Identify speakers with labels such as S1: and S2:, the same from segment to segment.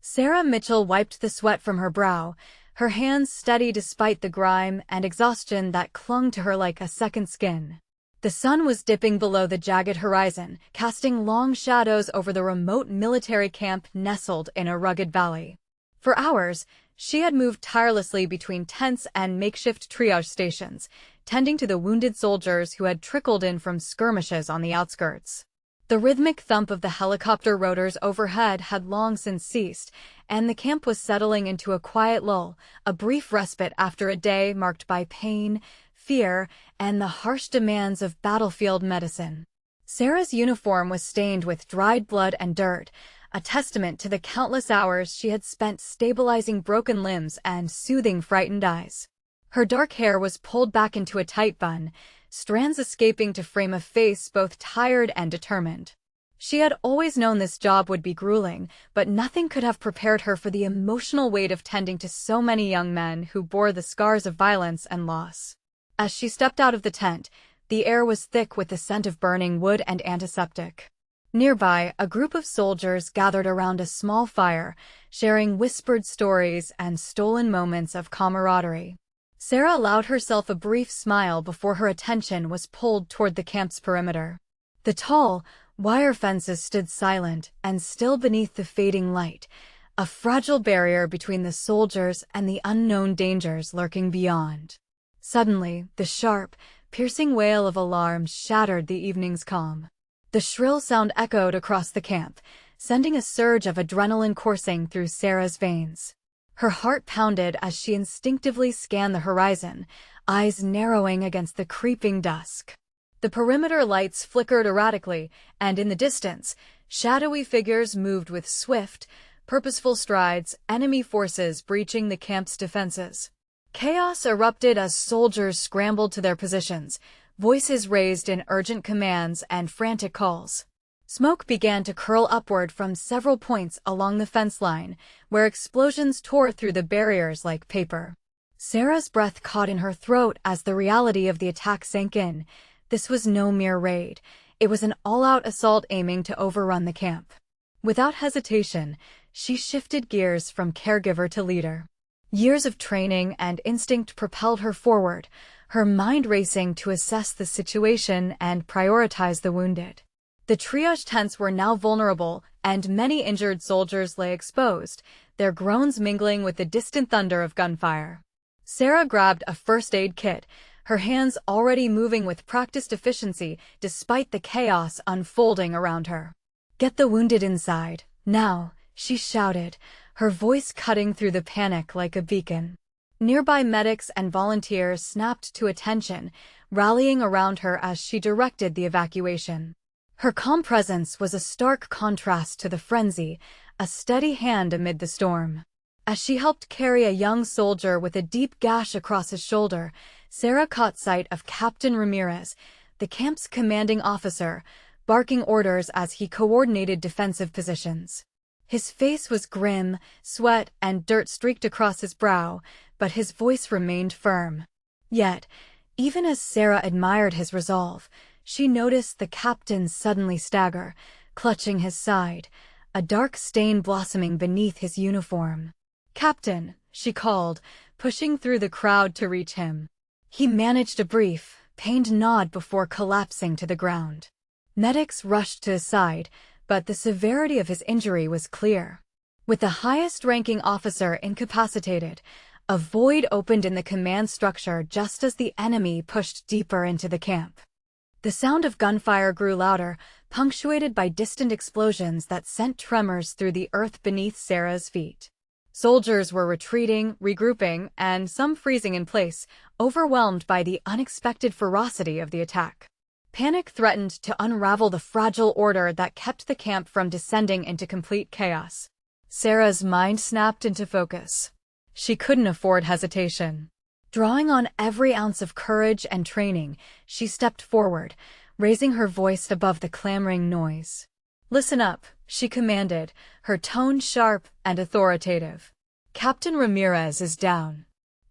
S1: Sarah Mitchell wiped the sweat from her brow, her hands steady despite the grime and exhaustion that clung to her like a second skin. The sun was dipping below the jagged horizon, casting long shadows over the remote military camp nestled in a rugged valley. For hours, she had moved tirelessly between tents and makeshift triage stations, tending to the wounded soldiers who had trickled in from skirmishes on the outskirts. The rhythmic thump of the helicopter rotors overhead had long since ceased, and the camp was settling into a quiet lull, a brief respite after a day marked by pain, fear, and the harsh demands of battlefield medicine. Sarah's uniform was stained with dried blood and dirt, a testament to the countless hours she had spent stabilizing broken limbs and soothing frightened eyes. Her dark hair was pulled back into a tight bun, strands escaping to frame a face both tired and determined. She had always known this job would be grueling, but nothing could have prepared her for the emotional weight of tending to so many young men who bore the scars of violence and loss. As she stepped out of the tent, the air was thick with the scent of burning wood and antiseptic. Nearby, a group of soldiers gathered around a small fire, sharing whispered stories and stolen moments of camaraderie. Sarah allowed herself a brief smile before her attention was pulled toward the camp's perimeter. The tall, wire fences stood silent and still beneath the fading light, a fragile barrier between the soldiers and the unknown dangers lurking beyond. Suddenly, the sharp, piercing wail of alarm shattered the evening's calm. The shrill sound echoed across the camp, sending a surge of adrenaline coursing through Sarah's veins. Her heart pounded as she instinctively scanned the horizon, eyes narrowing against the creeping dusk. The perimeter lights flickered erratically, and in the distance, shadowy figures moved with swift, purposeful strides, enemy forces breaching the camp's defenses. Chaos erupted as soldiers scrambled to their positions, voices raised in urgent commands and frantic calls. Smoke began to curl upward from several points along the fence line, where explosions tore through the barriers like paper. Sarah's breath caught in her throat as the reality of the attack sank in. This was no mere raid. It was an all-out assault aiming to overrun the camp. Without hesitation, she shifted gears from caregiver to leader. Years of training and instinct propelled her forward, her mind racing to assess the situation and prioritize the wounded. The triage tents were now vulnerable, and many injured soldiers lay exposed, their groans mingling with the distant thunder of gunfire. Sarah grabbed a first aid kit, her hands already moving with practiced efficiency despite the chaos unfolding around her. "Get the wounded inside, now," she shouted, her voice cutting through the panic like a beacon. Nearby medics and volunteers snapped to attention, rallying around her as she directed the evacuation. Her calm presence was a stark contrast to the frenzy, a steady hand amid the storm. As she helped carry a young soldier with a deep gash across his shoulder, Sarah caught sight of Captain Ramirez, the camp's commanding officer, barking orders as he coordinated defensive positions. His face was grim, sweat and dirt streaked across his brow, but his voice remained firm. Yet, even as Sarah admired his resolve, she noticed the captain suddenly stagger, clutching his side, a dark stain blossoming beneath his uniform. "Captain," she called, pushing through the crowd to reach him. He managed a brief, pained nod before collapsing to the ground. Medics rushed to his side, but the severity of his injury was clear. With the highest-ranking officer incapacitated, a void opened in the command structure just as the enemy pushed deeper into the camp. The sound of gunfire grew louder, punctuated by distant explosions that sent tremors through the earth beneath Sarah's feet. Soldiers were retreating, regrouping, and some freezing in place, overwhelmed by the unexpected ferocity of the attack. Panic threatened to unravel the fragile order that kept the camp from descending into complete chaos. Sarah's mind snapped into focus. She couldn't afford hesitation. Drawing on every ounce of courage and training, she stepped forward, raising her voice above the clamoring noise. "Listen up," she commanded, her tone sharp and authoritative. "Captain Ramirez is down.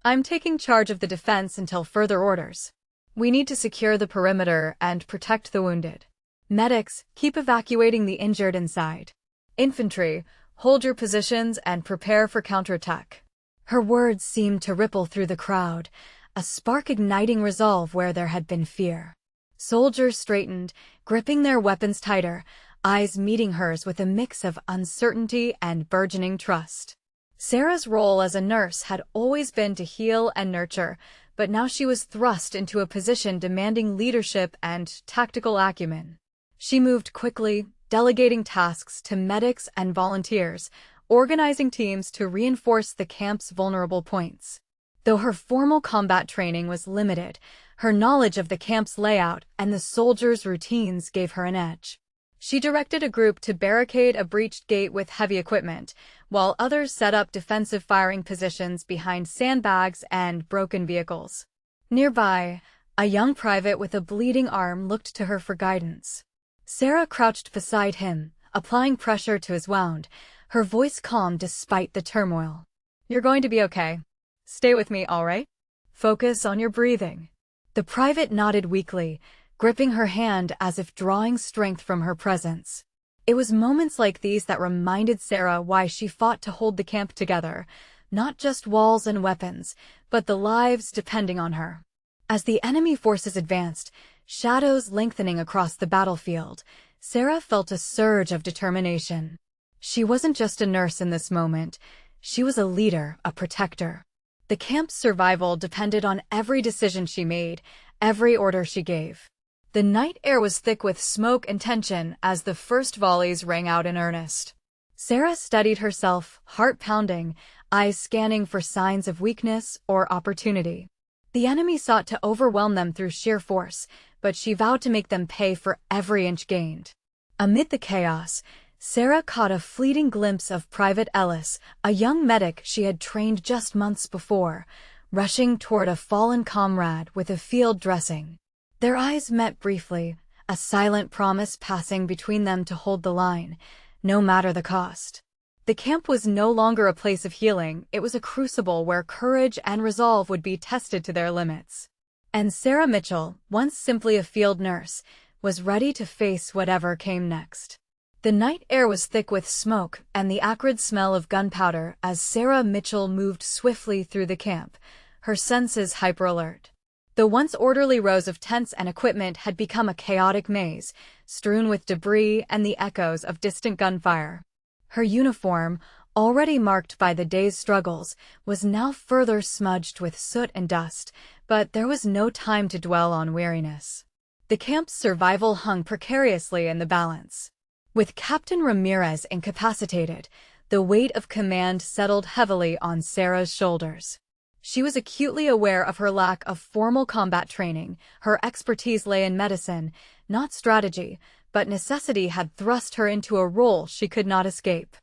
S1: I'm taking charge of the defense until further orders. We need to secure the perimeter and protect the wounded. Medics, keep evacuating the injured inside. Infantry, Hold your positions and prepare for counterattack." Her words seemed to ripple through the crowd, a spark igniting resolve where there had been fear. Soldiers straightened, gripping their weapons tighter, eyes meeting hers with a mix of uncertainty and burgeoning trust. Sarah's role as a nurse had always been to heal and nurture, but now she was thrust into a position demanding leadership and tactical acumen. She moved quickly, delegating tasks to medics and volunteers, organizing teams to reinforce the camp's vulnerable points. Though her formal combat training was limited, her knowledge of the camp's layout and the soldiers' routines gave her an edge. She directed a group to barricade a breached gate with heavy equipment, while others set up defensive firing positions behind sandbags and broken vehicles. Nearby, a young private with a bleeding arm looked to her for guidance. Sarah crouched beside him, applying pressure to his wound, her voice calm despite the turmoil. "You're going to be okay. Stay with me, all right? Focus on your breathing." The private nodded weakly, gripping her hand as if drawing strength from her presence. It was moments like these that reminded Sarah why she fought to hold the camp together, not just walls and weapons, but the lives depending on her. As the enemy forces advanced, shadows lengthening across the battlefield, Sarah felt a surge of determination. She wasn't just a nurse in this moment, she was a leader, a protector. The camp's survival depended on every decision she made, every order she gave. The night air was thick with smoke and tension as the first volleys rang out in earnest. Sarah steadied herself, heart pounding, eyes scanning for signs of weakness or opportunity. The enemy sought to overwhelm them through sheer force, but she vowed to make them pay for every inch gained. Amid the chaos, Sarah caught a fleeting glimpse of Private Ellis, a young medic she had trained just months before, rushing toward a fallen comrade with a field dressing. Their eyes met briefly, a silent promise passing between them to hold the line, no matter the cost. The camp was no longer a place of healing, it was a crucible where courage and resolve would be tested to their limits. And Sarah Mitchell, once simply a field nurse, was ready to face whatever came next. The night air was thick with smoke and the acrid smell of gunpowder as Sarah Mitchell moved swiftly through the camp, her senses hyper-alert. The once orderly rows of tents and equipment had become a chaotic maze, strewn with debris and the echoes of distant gunfire. Her uniform, already marked by the day's struggles, was now further smudged with soot and dust, but there was no time to dwell on weariness. The camp's survival hung precariously in the balance. With Captain Ramirez incapacitated, the weight of command settled heavily on Sarah's shoulders. She was acutely aware of her lack of formal combat training. Her expertise lay in medicine, not strategy, but necessity had thrust her into a role she could not escape.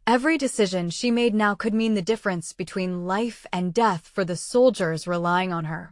S1: Every decision she made now could mean the difference between life and death for the soldiers relying on her.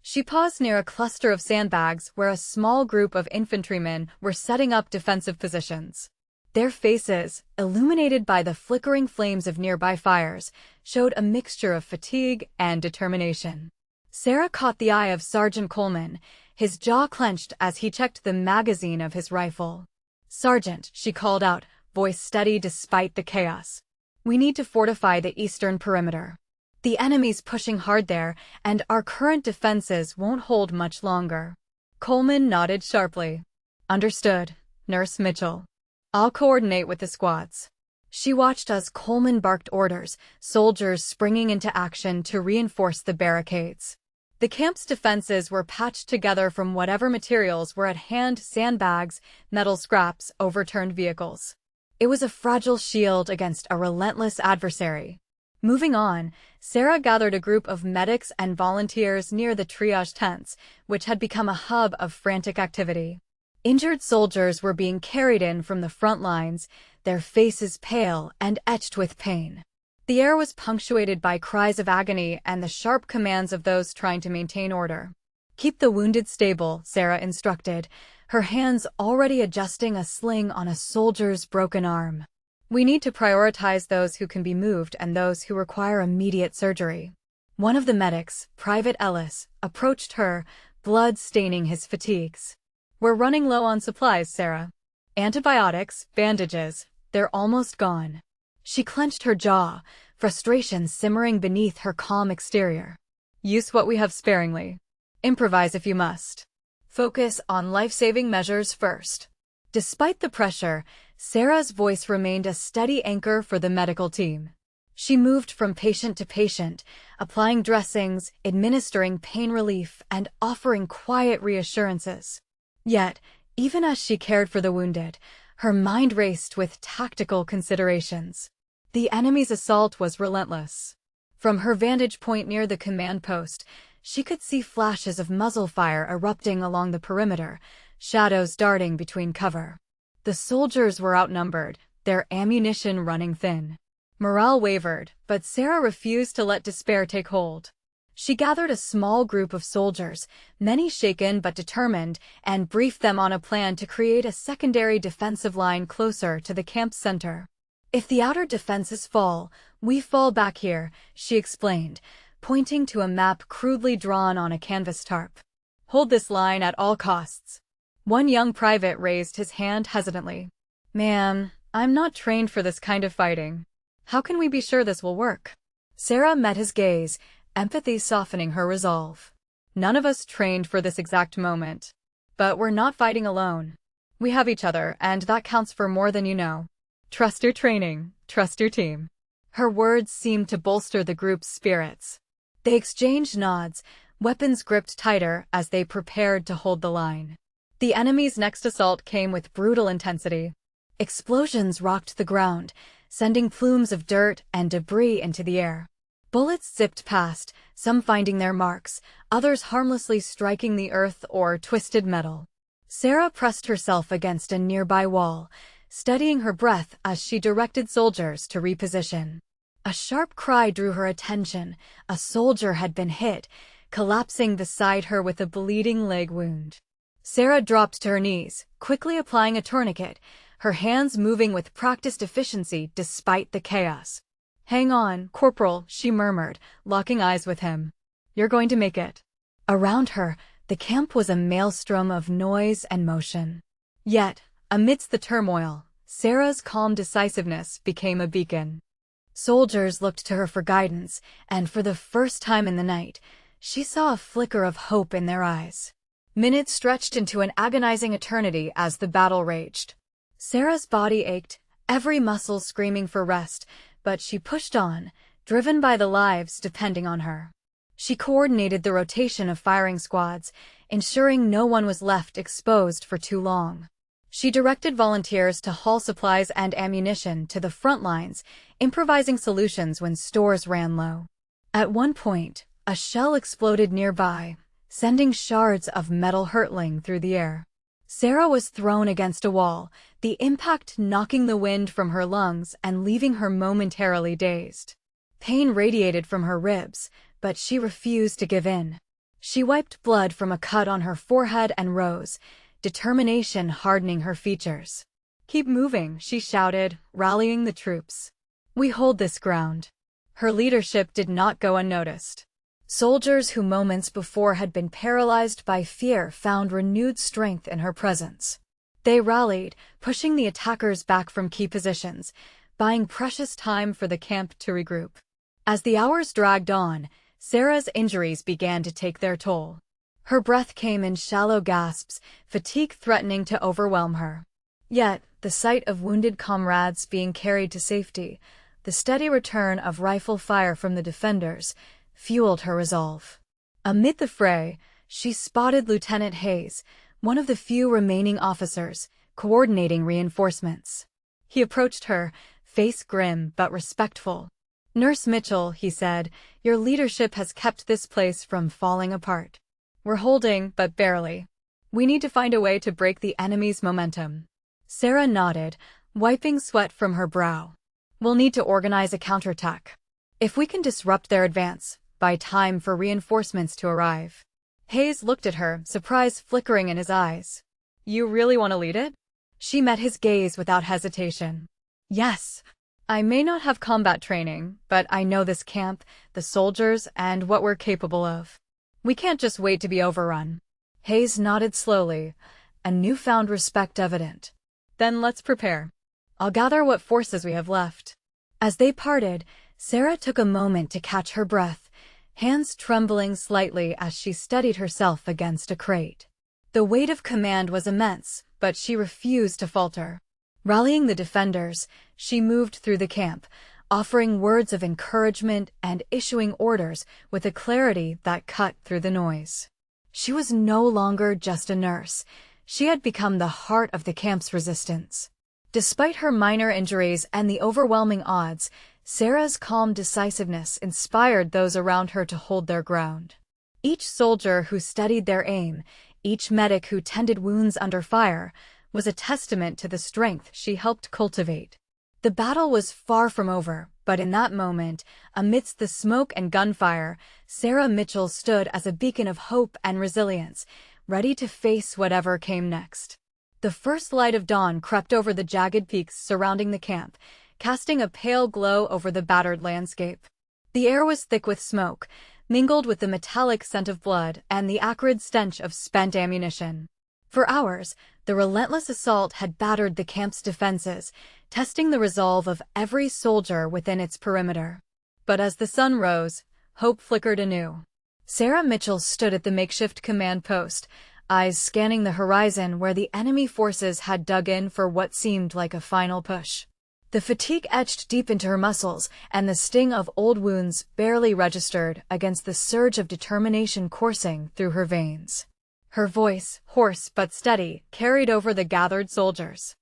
S1: She paused near a cluster of sandbags where a small group of infantrymen were setting up defensive positions. Their faces, illuminated by the flickering flames of nearby fires, showed a mixture of fatigue and determination. Sarah caught the eye of Sergeant Coleman, his jaw clenched as he checked the magazine of his rifle. "Sergeant," she called out, voice steady despite the chaos. "We need to fortify the eastern perimeter. The enemy's pushing hard there, and our current defenses won't hold much longer." Coleman nodded sharply. "Understood, Nurse Mitchell. I'll coordinate with the squads." She watched as Coleman barked orders, soldiers springing into action to reinforce the barricades. The camp's defenses were patched together from whatever materials were at hand: sandbags, metal scraps, overturned vehicles. It was a fragile shield against a relentless adversary. Moving on, Sarah gathered a group of medics and volunteers near the triage tents, which had become a hub of frantic activity. Injured soldiers were being carried in from the front lines, their faces pale and etched with pain. The air was punctuated by cries of agony and the sharp commands of those trying to maintain order. "Keep the wounded stable," Sarah instructed, her hands already adjusting a sling on a soldier's broken arm. "We need to prioritize those who can be moved and those who require immediate surgery." One of the medics, Private Ellis, approached her, blood staining his fatigues. "We're running low on supplies, Sarah. Antibiotics, bandages, they're almost gone." She clenched her jaw, frustration simmering beneath her calm exterior. Use what we have sparingly. Improvise if you must. Focus on life-saving measures first. Despite the pressure, Sarah's voice remained a steady anchor for the medical team. She moved from patient to patient, applying dressings, administering pain relief, and offering quiet reassurances. Yet, even as she cared for the wounded, her mind raced with tactical considerations. The enemy's assault was relentless. From her vantage point near the command post, she could see flashes of muzzle fire erupting along the perimeter, shadows darting between cover. The soldiers were outnumbered, their ammunition running thin. Morale wavered, but Sarah refused to let despair take hold. She gathered a small group of soldiers, many shaken but determined, and briefed them on a plan to create a secondary defensive line closer to the camp's center. If the outer defenses fall, we fall back here, she explained, pointing to a map crudely drawn on a canvas tarp. Hold this line at all costs. One young private raised his hand hesitantly. Ma'am, I'm not trained for this kind of fighting. How can we be sure this will work? Sarah met his gaze, empathy softening her resolve. None of us trained for this exact moment. But we're not fighting alone. We have each other, and that counts for more than you know. Trust your training, trust your team. Her words seemed to bolster the group's spirits. They exchanged nods, weapons gripped tighter as they prepared to hold the line. The enemy's next assault came with brutal intensity. Explosions rocked the ground, sending plumes of dirt and debris into the air. Bullets zipped past, some finding their marks, others harmlessly striking the earth or twisted metal. Sarah pressed herself against a nearby wall, steadying her breath as she directed soldiers to reposition. A sharp cry drew her attention. A soldier had been hit, collapsing beside her with a bleeding leg wound. Sarah dropped to her knees, quickly applying a tourniquet, her hands moving with practiced efficiency despite the chaos. Hang on, Corporal, she murmured, locking eyes with him. You're going to make it. Around her, the camp was a maelstrom of noise and motion. Yet, amidst the turmoil, Sarah's calm decisiveness became a beacon. Soldiers looked to her for guidance, and for the first time in the night, she saw a flicker of hope in their eyes. Minutes stretched into an agonizing eternity as the battle raged. Sarah's body ached, every muscle screaming for rest, but she pushed on, driven by the lives depending on her. She coordinated the rotation of firing squads, ensuring no one was left exposed for too long. She directed volunteers to haul supplies and ammunition to the front lines, improvising solutions when stores ran low. At one point, a shell exploded nearby, sending shards of metal hurtling through the air. Sarah was thrown against a wall, the impact knocking the wind from her lungs and leaving her momentarily dazed. Pain radiated from her ribs, but she refused to give in. She wiped blood from a cut on her forehead and rose, determination hardening her features. Keep moving, she shouted, rallying the troops. We hold this ground. Her leadership did not go unnoticed. Soldiers who moments before had been paralyzed by fear found renewed strength in her presence. They rallied, pushing the attackers back from key positions, buying precious time for the camp to regroup. As the hours dragged on, Sarah's injuries began to take their toll. Her breath came in shallow gasps, fatigue threatening to overwhelm her. Yet, the sight of wounded comrades being carried to safety, the steady return of rifle fire from the defenders, fueled her resolve. Amid the fray, she spotted Lieutenant Hayes, one of the few remaining officers, coordinating reinforcements. He approached her, face grim but respectful. Nurse Mitchell, he said, your leadership has kept this place from falling apart. We're holding, but barely. We need to find a way to break the enemy's momentum. Sarah nodded, wiping sweat from her brow. We'll need to organize a counterattack. If we can disrupt their advance, buy time for reinforcements to arrive. Hayes looked at her, surprise flickering in his eyes. You really want to lead it? She met his gaze without hesitation. Yes. I may not have combat training, but I know this camp, the soldiers, and what we're capable of. We can't just wait to be overrun. Hayes nodded slowly, a newfound respect evident. Then let's prepare. I'll gather what forces we have left. As they parted, Sarah took a moment to catch her breath, hands trembling slightly as she steadied herself against a crate. The weight of command was immense, but she refused to falter. Rallying the defenders, she moved through the camp, offering words of encouragement and issuing orders with a clarity that cut through the noise. She was no longer just a nurse. She had become the heart of the camp's resistance. Despite her minor injuries and the overwhelming odds, Sarah's calm decisiveness inspired those around her to hold their ground. Each soldier who studied their aim, each medic who tended wounds under fire, was a testament to the strength she helped cultivate. The battle was far from over, but in that moment, amidst the smoke and gunfire, Sarah Mitchell stood as a beacon of hope and resilience, ready to face whatever came next. The first light of dawn crept over the jagged peaks surrounding the camp, casting a pale glow over the battered landscape. The air was thick with smoke, mingled with the metallic scent of blood and the acrid stench of spent ammunition. For hours, the relentless assault had battered the camp's defenses, testing the resolve of every soldier within its perimeter. But as the sun rose, hope flickered anew. Sarah Mitchell stood at the makeshift command post, eyes scanning the horizon where the enemy forces had dug in for what seemed like a final push. The fatigue etched deep into her muscles, and the sting of old wounds barely registered against the surge of determination coursing through her veins. Her voice, hoarse but steady, carried over the gathered soldiers.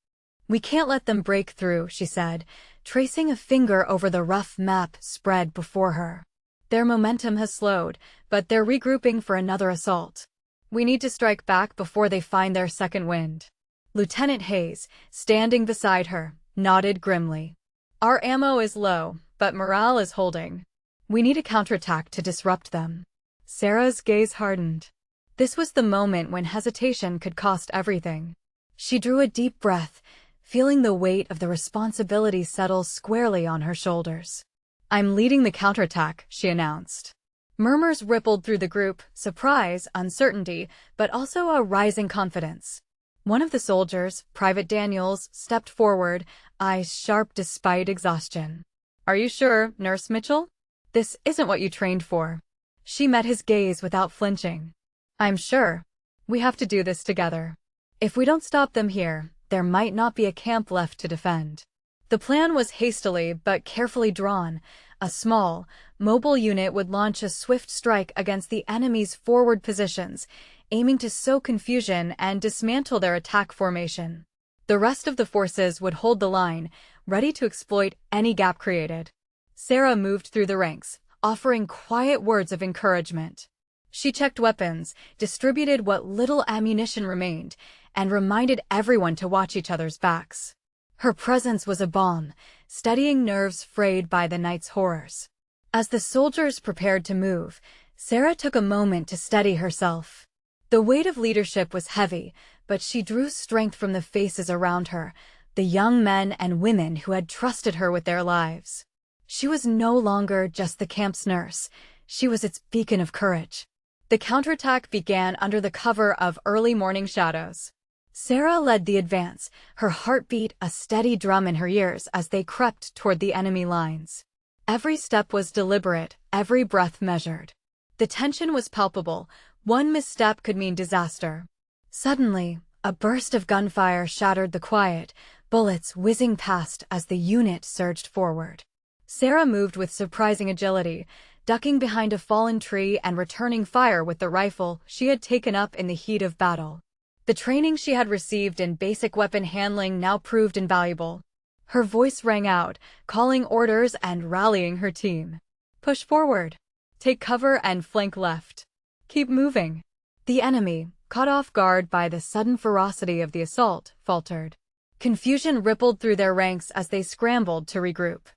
S1: "We can't let them break through," she said, tracing a finger over the rough map spread before her. "Their momentum has slowed, but they're regrouping for another assault. We need to strike back before they find their second wind." Lieutenant Hayes, standing beside her, nodded grimly. "Our ammo is low, but morale is holding. We need a counterattack to disrupt them." Sarah's gaze hardened. This was the moment when hesitation could cost everything. She drew a deep breath, feeling the weight of the responsibility settle squarely on her shoulders. "I'm leading the counterattack," she announced. Murmurs rippled through the group, surprise, uncertainty, but also a rising confidence. One of the soldiers, Private Daniels, stepped forward, eyes sharp despite exhaustion. "Are you sure, Nurse Mitchell? This isn't what you trained for." She met his gaze without flinching. "I'm sure. We have to do this together. If we don't stop them here, there might not be a camp left to defend." The plan was hastily but carefully drawn. A small, mobile unit would launch a swift strike against the enemy's forward positions, aiming to sow confusion and dismantle their attack formation. The rest of the forces would hold the line, ready to exploit any gap created. Sarah moved through the ranks, offering quiet words of encouragement. She checked weapons, distributed what little ammunition remained, and reminded everyone to watch each other's backs. Her presence was a balm, steadying nerves frayed by the night's horrors. As the soldiers prepared to move, Sarah took a moment to steady herself. The weight of leadership was heavy, but she drew strength from the faces around her, the young men and women who had trusted her with their lives. She was no longer just the camp's nurse. She was its beacon of courage. The counterattack began under the cover of early morning shadows. Sarah led the advance, her heartbeat a steady drum in her ears as they crept toward the enemy lines. Every step was deliberate, every breath measured. The tension was palpable. One misstep could mean disaster. Suddenly, a burst of gunfire shattered the quiet, bullets whizzing past as the unit surged forward. Sarah moved with surprising agility, ducking behind a fallen tree and returning fire with the rifle she had taken up in the heat of battle. The training she had received in basic weapon handling now proved invaluable. Her voice rang out, calling orders and rallying her team. "Push forward. Take cover and flank left. Keep moving." The enemy, caught off guard by the sudden ferocity of the assault, faltered. Confusion rippled through their ranks as they scrambled to regroup.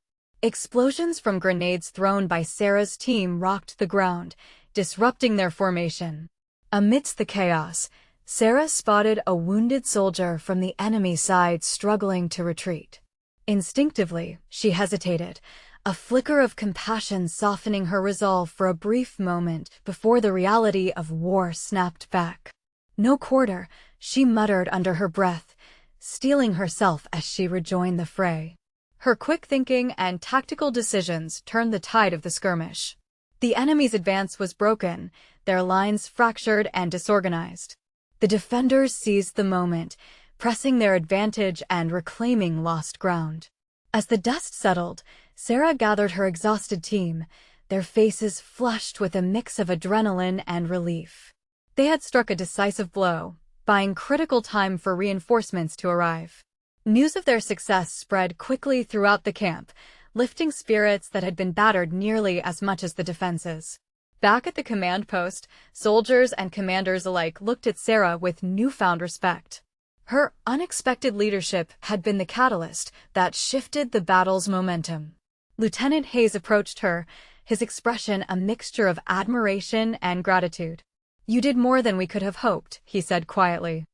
S1: Explosions from grenades thrown by Sarah's team rocked the ground, disrupting their formation. Amidst the chaos, Sarah spotted a wounded soldier from the enemy side struggling to retreat. Instinctively, she hesitated, a flicker of compassion softening her resolve for a brief moment before the reality of war snapped back. "No quarter," she muttered under her breath, steeling herself as she rejoined the fray. Her quick thinking and tactical decisions turned the tide of the skirmish. The enemy's advance was broken, their lines fractured and disorganized. The defenders seized the moment, pressing their advantage and reclaiming lost ground. As the dust settled, Sarah gathered her exhausted team, their faces flushed with a mix of adrenaline and relief. They had struck a decisive blow, buying critical time for reinforcements to arrive. News of their success spread quickly throughout the camp, lifting spirits that had been battered nearly as much as the defenses. Back at the command post, soldiers and commanders alike looked at Sarah with newfound respect. Her unexpected leadership had been the catalyst that shifted the battle's momentum. Lieutenant Hayes approached her, his expression a mixture of admiration and gratitude. "You did more than we could have hoped," he said quietly.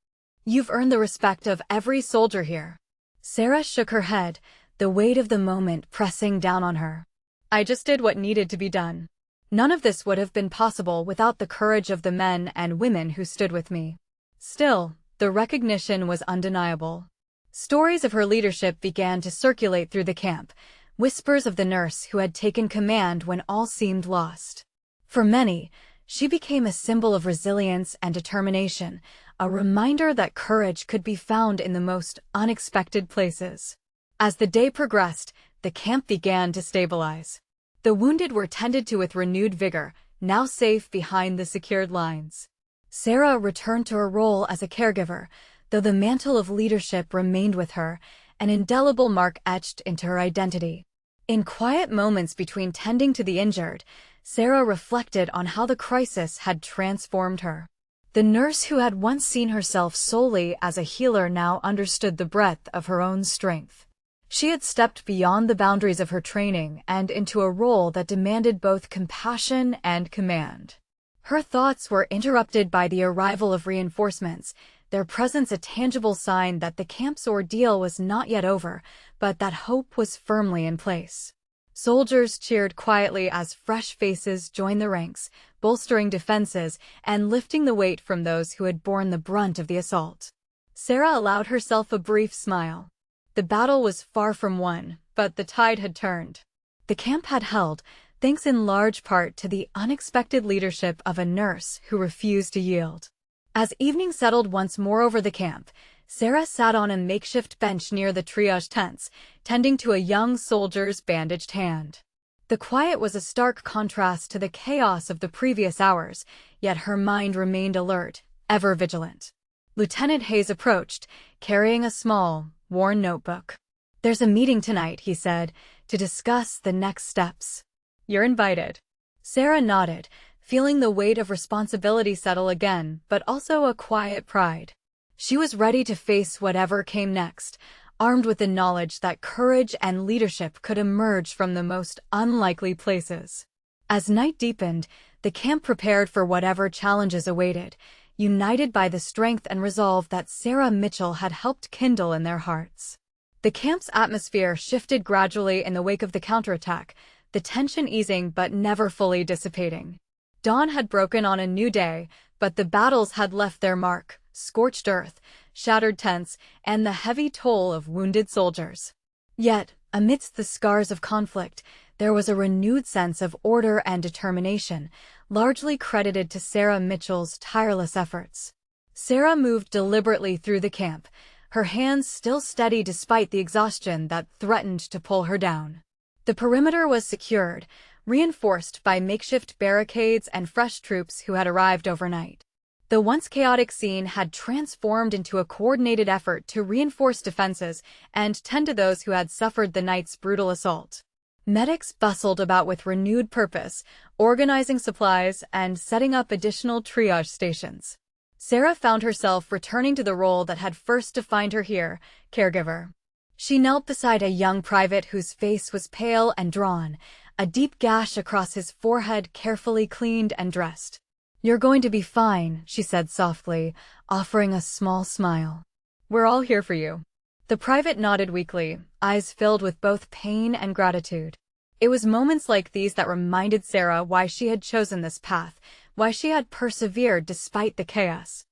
S1: "You've earned the respect of every soldier here." Sarah shook her head, the weight of the moment pressing down on her. "I just did what needed to be done. None of this would have been possible without the courage of the men and women who stood with me." Still, the recognition was undeniable. Stories of her leadership began to circulate through the camp, whispers of the nurse who had taken command when all seemed lost. For many, she became a symbol of resilience and determination, a reminder that courage could be found in the most unexpected places. As the day progressed, the camp began to stabilize. The wounded were tended to with renewed vigor, now safe behind the secured lines. Sarah returned to her role as a caregiver, though the mantle of leadership remained with her, an indelible mark etched into her identity. In quiet moments between tending to the injured, Sarah reflected on how the crisis had transformed her. The nurse who had once seen herself solely as a healer now understood the breadth of her own strength. She had stepped beyond the boundaries of her training and into a role that demanded both compassion and command. Her thoughts were interrupted by the arrival of reinforcements, their presence a tangible sign that the camp's ordeal was not yet over, but that hope was firmly in place. Soldiers cheered quietly as fresh faces joined the ranks, bolstering defenses and lifting the weight from those who had borne the brunt of the assault. Sarah allowed herself a brief smile. The battle was far from won, but the tide had turned. The camp had held, thanks in large part to the unexpected leadership of a nurse who refused to yield. As evening settled once more over the camp, Sarah sat on a makeshift bench near the triage tents, tending to a young soldier's bandaged hand. The quiet was a stark contrast to the chaos of the previous hours, yet her mind remained alert, ever vigilant. Lieutenant Hayes approached, carrying a small, worn notebook. "There's a meeting tonight," he said, "to discuss the next steps." "You're invited." Sarah nodded, feeling the weight of responsibility settle again, but also a quiet pride. She was ready to face whatever came next, armed with the knowledge that courage and leadership could emerge from the most unlikely places. As night deepened, the camp prepared for whatever challenges awaited, united by the strength and resolve that Sarah Mitchell had helped kindle in their hearts. The camp's atmosphere shifted gradually in the wake of the counterattack, the tension easing but never fully dissipating. Dawn had broken on a new day, but the battles had left their mark, scorched earth, shattered tents, and the heavy toll of wounded soldiers. Yet, amidst the scars of conflict, there was a renewed sense of order and determination, largely credited to Sarah Mitchell's tireless efforts. Sarah moved deliberately through the camp, her hands still steady despite the exhaustion that threatened to pull her down. The perimeter was secured, reinforced by makeshift barricades and fresh troops who had arrived overnight. The once chaotic scene had transformed into a coordinated effort to reinforce defenses and tend to those who had suffered the night's brutal assault. Medics bustled about with renewed purpose, organizing supplies and setting up additional triage stations. Sarah found herself returning to the role that had first defined her here, caregiver. She knelt beside a young private whose face was pale and drawn, a deep gash across his forehead carefully cleaned and dressed. "You're going to be fine," she said softly, offering a small smile. "We're all here for you." The private nodded weakly, eyes filled with both pain and gratitude. It was moments like these that reminded Sarah why she had chosen this path, why she had persevered despite the chaos.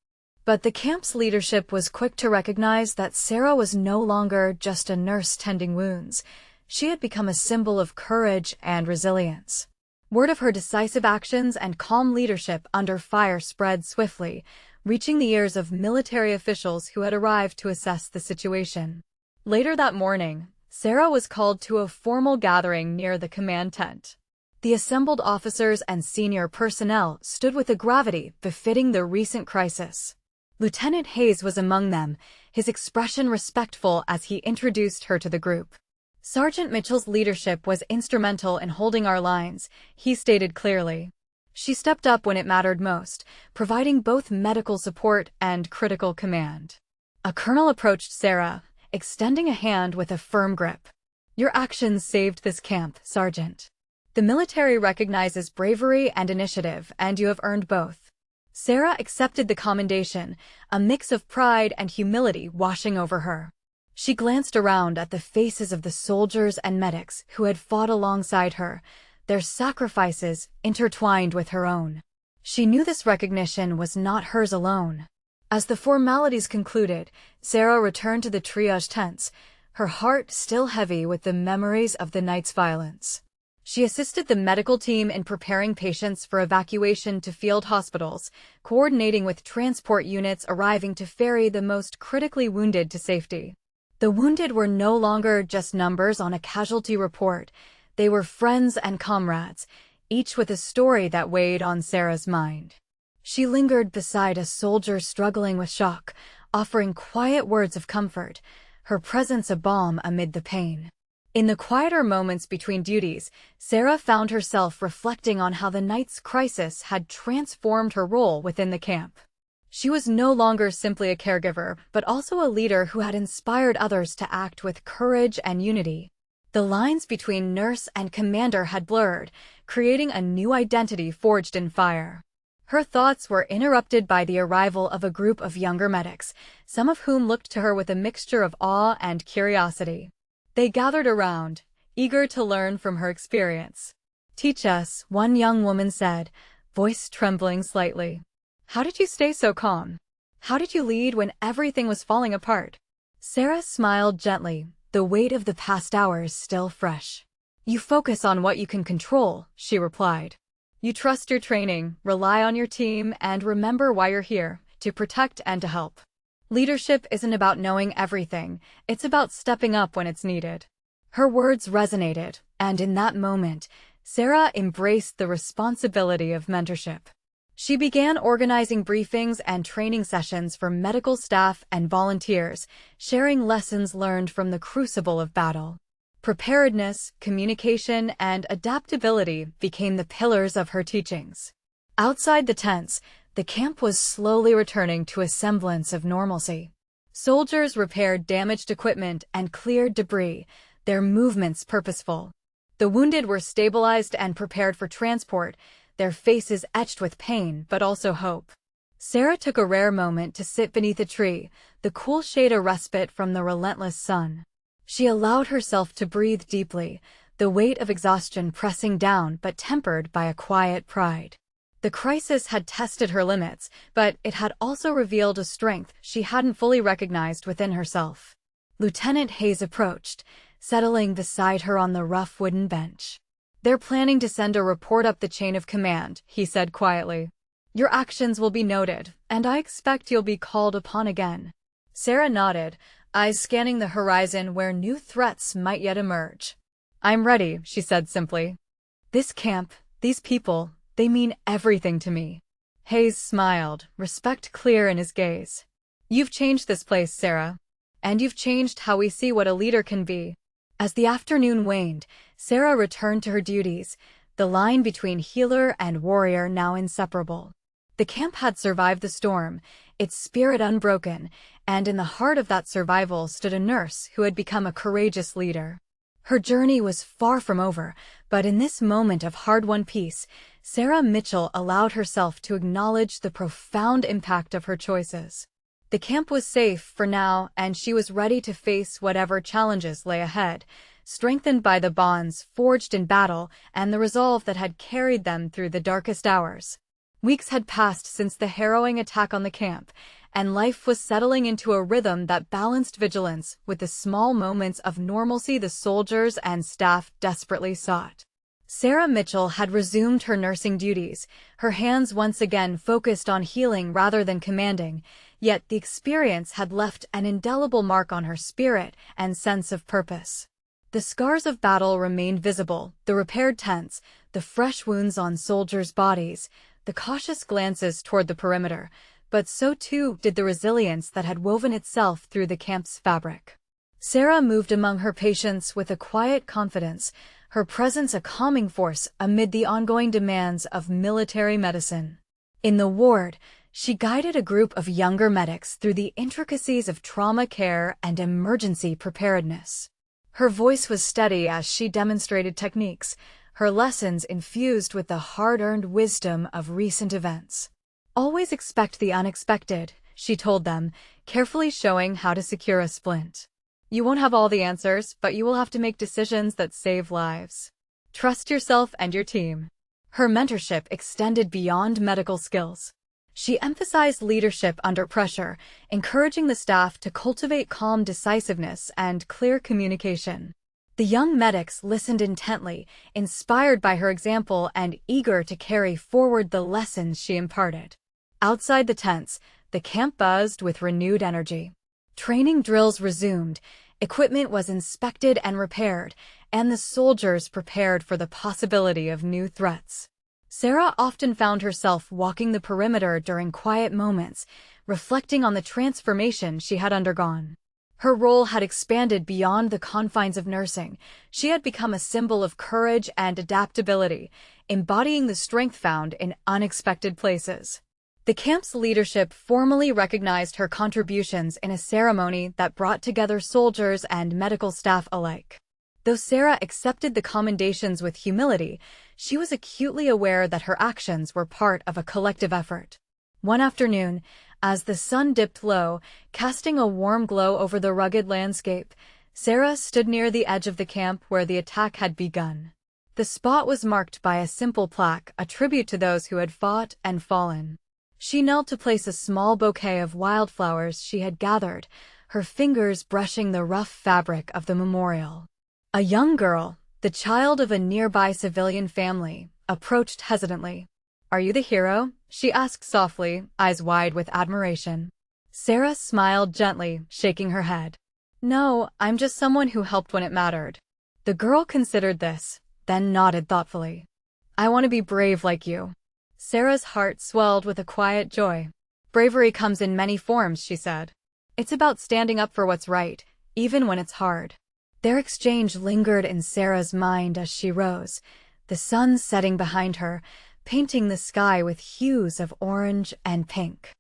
S1: But the camp's leadership was quick to recognize that Sarah was no longer just a nurse tending wounds. She had become a symbol of courage and resilience. Word of her decisive actions and calm leadership under fire spread swiftly, reaching the ears of military officials who had arrived to assess the situation. Later that morning, Sarah was called to a formal gathering near the command tent. The assembled officers and senior personnel stood with a gravity befitting the recent crisis. Lieutenant Hayes was among them, his expression respectful as he introduced her to the group. Sergeant Mitchell's leadership was instrumental in holding our lines, he stated clearly. She stepped up when it mattered most, providing both medical support and critical command. A colonel approached Sarah, extending a hand with a firm grip. Your actions saved this camp, Sergeant. The military recognizes bravery and initiative, and you have earned both. Sarah accepted the commendation, a mix of pride and humility washing over her. She glanced around at the faces of the soldiers and medics who had fought alongside her, their sacrifices intertwined with her own. She knew this recognition was not hers alone. As the formalities concluded, Sarah returned to the triage tents, her heart still heavy with the memories of the night's violence. She assisted the medical team in preparing patients for evacuation to field hospitals, coordinating with transport units arriving to ferry the most critically wounded to safety. The wounded were no longer just numbers on a casualty report. They were friends and comrades, each with a story that weighed on Sarah's mind. She lingered beside a soldier struggling with shock, offering quiet words of comfort, her presence a balm amid the pain. In the quieter moments between duties, Sarah found herself reflecting on how the night's crisis had transformed her role within the camp. She was no longer simply a caregiver, but also a leader who had inspired others to act with courage and unity. The lines between nurse and commander had blurred, creating a new identity forged in fire. Her thoughts were interrupted by the arrival of a group of younger medics, some of whom looked to her with a mixture of awe and curiosity. They gathered around, eager to learn from her experience. "Teach us," one young woman said, voice trembling slightly. "How did you stay so calm? How did you lead when everything was falling apart?" Sarah smiled gently, the weight of the past hours still fresh. "You focus on what you can control," she replied. "You trust your training, rely on your team, and remember why you're here, to protect and to help. Leadership isn't about knowing everything, it's about stepping up when it's needed." Her words resonated, and in that moment, Sarah embraced the responsibility of mentorship. She began organizing briefings and training sessions for medical staff and volunteers, sharing lessons learned from the crucible of battle. Preparedness, communication, and adaptability became the pillars of her teachings. Outside the tents, the camp was slowly returning to a semblance of normalcy. Soldiers repaired damaged equipment and cleared debris, their movements purposeful. The wounded were stabilized and prepared for transport, their faces etched with pain but also hope. Sarah took a rare moment to sit beneath a tree, the cool shade a respite from the relentless sun. She allowed herself to breathe deeply, the weight of exhaustion pressing down but tempered by a quiet pride. The crisis had tested her limits, but it had also revealed a strength she hadn't fully recognized within herself. Lieutenant Hayes approached, settling beside her on the rough wooden bench. "They're planning to send a report up the chain of command," he said quietly. "Your actions will be noted, and I expect you'll be called upon again." Sarah nodded, eyes scanning the horizon where new threats might yet emerge. "I'm ready," she said simply. "This camp, these people, they mean everything to me." Hayes smiled, respect clear in his gaze. "You've changed this place, Sarah. And you've changed how we see what a leader can be." As the afternoon waned, Sarah returned to her duties, the line between healer and warrior now inseparable. The camp had survived the storm, its spirit unbroken, and in the heart of that survival stood a nurse who had become a courageous leader. Her journey was far from over, but in this moment of hard-won peace, Sarah Mitchell allowed herself to acknowledge the profound impact of her choices. The camp was safe for now, and she was ready to face whatever challenges lay ahead, strengthened by the bonds forged in battle and the resolve that had carried them through the darkest hours. Weeks had passed since the harrowing attack on the camp, and life was settling into a rhythm that balanced vigilance with the small moments of normalcy the soldiers and staff desperately sought. Sarah Mitchell had resumed her nursing duties, her hands once again focused on healing rather than commanding, yet the experience had left an indelible mark on her spirit and sense of purpose. The scars of battle remained visible, the repaired tents, the fresh wounds on soldiers' bodies, the cautious glances toward the perimeter, but so too did the resilience that had woven itself through the camp's fabric. Sarah moved among her patients with a quiet confidence, her presence a calming force amid the ongoing demands of military medicine. In the ward, she guided a group of younger medics through the intricacies of trauma care and emergency preparedness. Her voice was steady as she demonstrated techniques, her lessons infused with the hard-earned wisdom of recent events. "Always expect the unexpected," she told them, carefully showing how to secure a splint. "You won't have all the answers, but you will have to make decisions that save lives. Trust yourself and your team." Her mentorship extended beyond medical skills. She emphasized leadership under pressure, encouraging the staff to cultivate calm decisiveness and clear communication. The young medics listened intently, inspired by her example and eager to carry forward the lessons she imparted. Outside the tents, the camp buzzed with renewed energy. Training drills resumed, equipment was inspected and repaired, and the soldiers prepared for the possibility of new threats. Sarah often found herself walking the perimeter during quiet moments, reflecting on the transformation she had undergone. Her role had expanded beyond the confines of nursing. She had become a symbol of courage and adaptability, embodying the strength found in unexpected places. The camp's leadership formally recognized her contributions in a ceremony that brought together soldiers and medical staff alike. Though Sarah accepted the commendations with humility, she was acutely aware that her actions were part of a collective effort. One afternoon, as the sun dipped low, casting a warm glow over the rugged landscape, Sarah stood near the edge of the camp where the attack had begun. The spot was marked by a simple plaque, a tribute to those who had fought and fallen. She knelt to place a small bouquet of wildflowers she had gathered, her fingers brushing the rough fabric of the memorial. A young girl, the child of a nearby civilian family, approached hesitantly. "Are you the hero?" she asked softly, eyes wide with admiration. Sarah smiled gently, shaking her head. "No, I'm just someone who helped when it mattered." The girl considered this, then nodded thoughtfully. "I want to be brave like you." Sarah's heart swelled with a quiet joy. "Bravery comes in many forms," she said. "It's about standing up for what's right, even when it's hard." Their exchange lingered in Sarah's mind as she rose, the sun setting behind her, painting the sky with hues of orange and pink.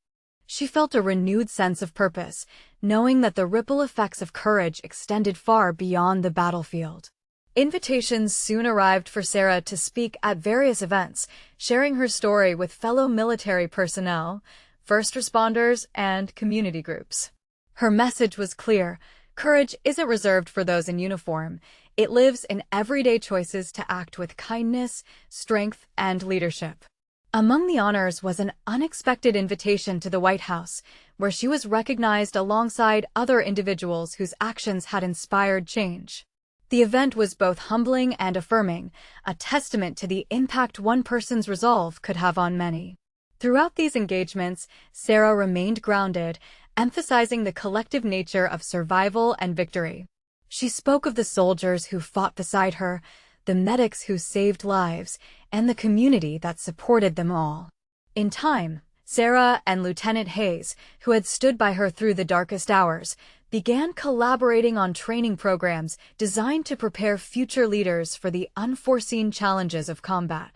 S1: She felt a renewed sense of purpose, knowing that the ripple effects of courage extended far beyond the battlefield. Invitations soon arrived for Sarah to speak at various events, sharing her story with fellow military personnel, first responders, and community groups. Her message was clear: courage isn't reserved for those in uniform. It lives in everyday choices to act with kindness, strength, and leadership. Among the honors was an unexpected invitation to the White House, where she was recognized alongside other individuals whose actions had inspired change. The event was both humbling and affirming, a testament to the impact one person's resolve could have on many. Throughout these engagements, Sarah remained grounded, emphasizing the collective nature of survival and victory. She spoke of the soldiers who fought beside her, the medics who saved lives, and the community that supported them all. In time, Sarah and Lieutenant Hayes, who had stood by her through the darkest hours, began collaborating on training programs designed to prepare future leaders for the unforeseen challenges of combat.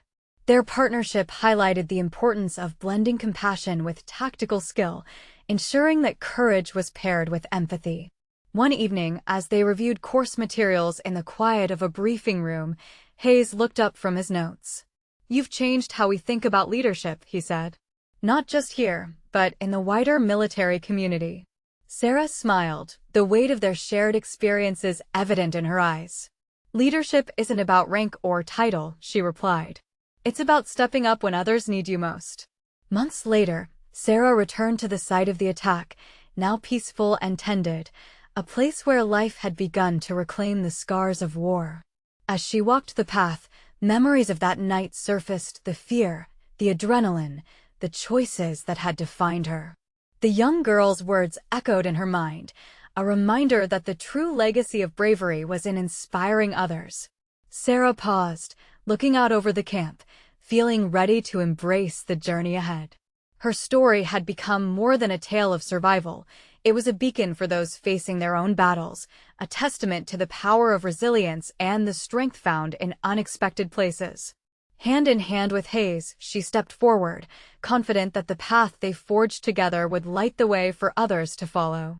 S1: Their partnership highlighted the importance of blending compassion with tactical skill, ensuring that courage was paired with empathy. One evening, as they reviewed course materials in the quiet of a briefing room, Hayes looked up from his notes. "You've changed how we think about leadership," he said. "Not just here, but in the wider military community." Sarah smiled, the weight of their shared experiences evident in her eyes. "Leadership isn't about rank or title," she replied. "It's about stepping up when others need you most." Months later, Sarah returned to the site of the attack, now peaceful and tended, a place where life had begun to reclaim the scars of war. As she walked the path, memories of that night surfaced: the fear, the adrenaline, the choices that had defined her. The young girl's words echoed in her mind, a reminder that the true legacy of bravery was in inspiring others. Sarah paused, looking out over the camp, feeling ready to embrace the journey ahead. Her story had become more than a tale of survival. It was a beacon for those facing their own battles, a testament to the power of resilience and the strength found in unexpected places. Hand in hand with Hayes, she stepped forward, confident that the path they forged together would light the way for others to follow.